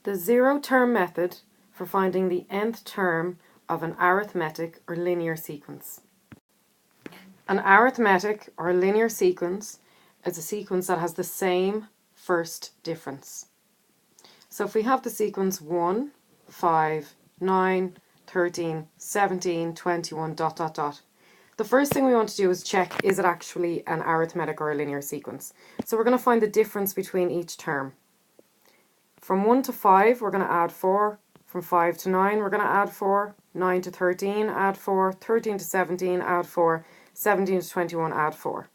The zero-term method for finding the nth term of an arithmetic or linear sequence. An arithmetic or linear sequence is a sequence that has the same first difference. So if we have the sequence 1, 5, 9, 13, 17, 21, ... The first thing we want to do is check, is it actually an arithmetic or a linear sequence? So we're going to find the difference between each term. From 1 to 5, we're going to add 4. From 5 to 9, we're going to add 4. 9 to 13, add 4. 13 to 17, add 4. 17 to 21, add 4.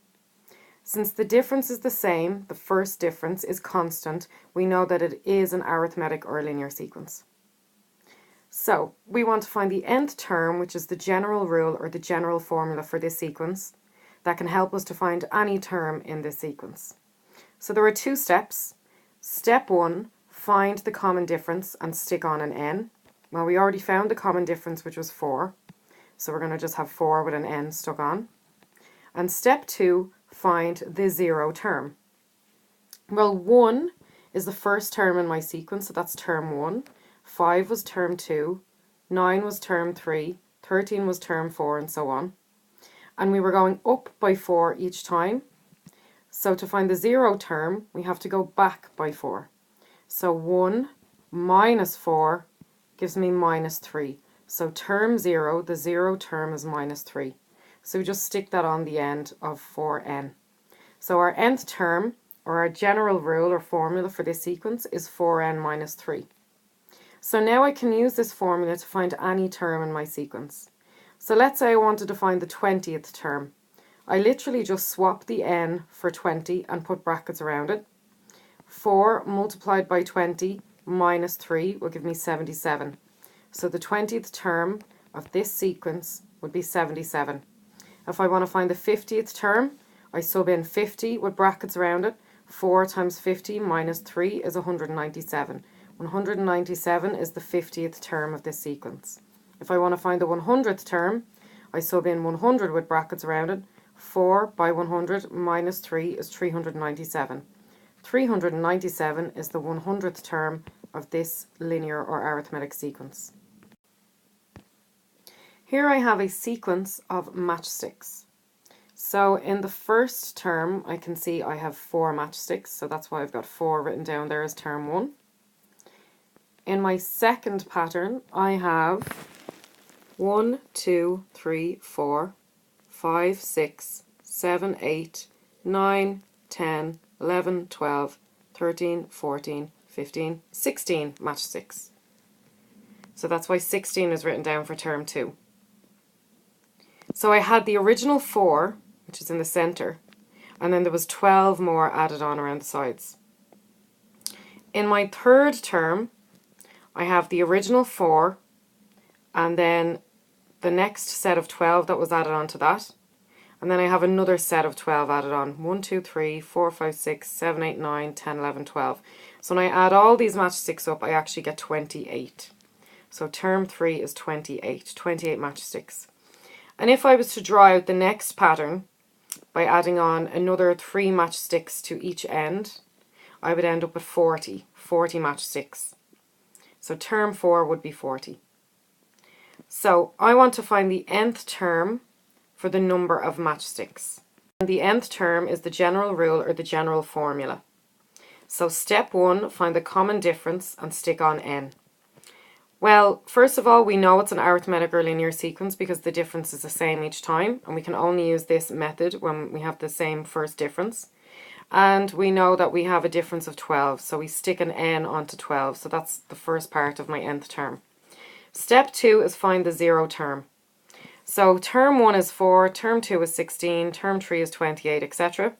Since the difference is the same, the first difference is constant, we know that it is an arithmetic or a linear sequence. So, we want to find the nth term, which is the general rule or the general formula for this sequence, that can help us to find any term in this sequence. So there are two steps. Step 1, find the common difference and stick on an n. Well, we already found the common difference, which was 4. So we're going to just have 4 with an n stuck on. And step 2, find the zero term. Well, 1 is the first term in my sequence, so that's term 1. 5 was term 2. 9 was term 3. 13 was term 4, and so on. And we were going up by 4 each time. So to find the zero term, we have to go back by 4. So 1 minus 4 gives me minus 3. So term 0, the zero term is minus 3. So we just stick that on the end of 4n. So our nth term, or our general rule or formula for this sequence, is 4n minus 3. So now I can use this formula to find any term in my sequence. So let's say I wanted to find the 20th term. I literally just swap the n for 20 and put brackets around it. 4 multiplied by 20 minus 3 will give me 77. So the 20th term of this sequence would be 77. If I want to find the 50th term, I sub in 50 with brackets around it. 4 times 50 minus 3 is 197. 197 is the 50th term of this sequence. If I want to find the 100th term, I sub in 100 with brackets around it. 4 by 100 minus 3 is 397. 397 is the 100th term of this linear or arithmetic sequence. Here I have a sequence of matchsticks. So in the first term, I can see I have 4 matchsticks, so that's why I've got 4 written down there as term 1. In my second pattern, I have 1, 2, 3, 4, 5, 6, 7, 8, 9, 10, 11, 12, 13, 14, 15, 16 matchsticks. So that's why 16 is written down for term 2. So I had the original 4, which is in the center, and then there was 12 more added on around the sides. In my third term, I have the original 4, and then the next set of 12 that was added on to that. And then I have another set of 12 added on. 1, 2, 3, 4, 5, 6, 7, 8, 9, 10, 11, 12. So when I add all these matchsticks up, I actually get 28. So term 3 is 28. 28 matchsticks. And if I was to draw out the next pattern by adding on another 3 matchsticks to each end, I would end up with 40 matchsticks. So term 4 would be 40. So I want to find the nth term for the number of matchsticks. And the nth term is the general rule or the general formula. So step 1, find the common difference and stick on n. Well, first of all, we know it's an arithmetic or linear sequence because the difference is the same each time, and we can only use this method when we have the same first difference. And we know that we have a difference of 12, so we stick an n onto 12, so that's the first part of my nth term. Step 2 is find the zero term. So term 1 is 4, term 2 is 16, term 3 is 28, etc.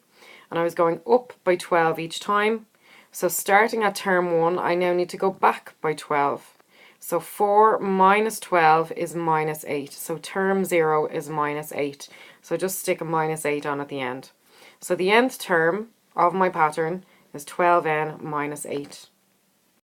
And I was going up by 12 each time. So starting at term 1, I now need to go back by 12. So 4 minus 12 is minus 8. So term 0 is minus 8. So just stick a minus 8 on at the end. So the nth term of my pattern is 12n minus 8.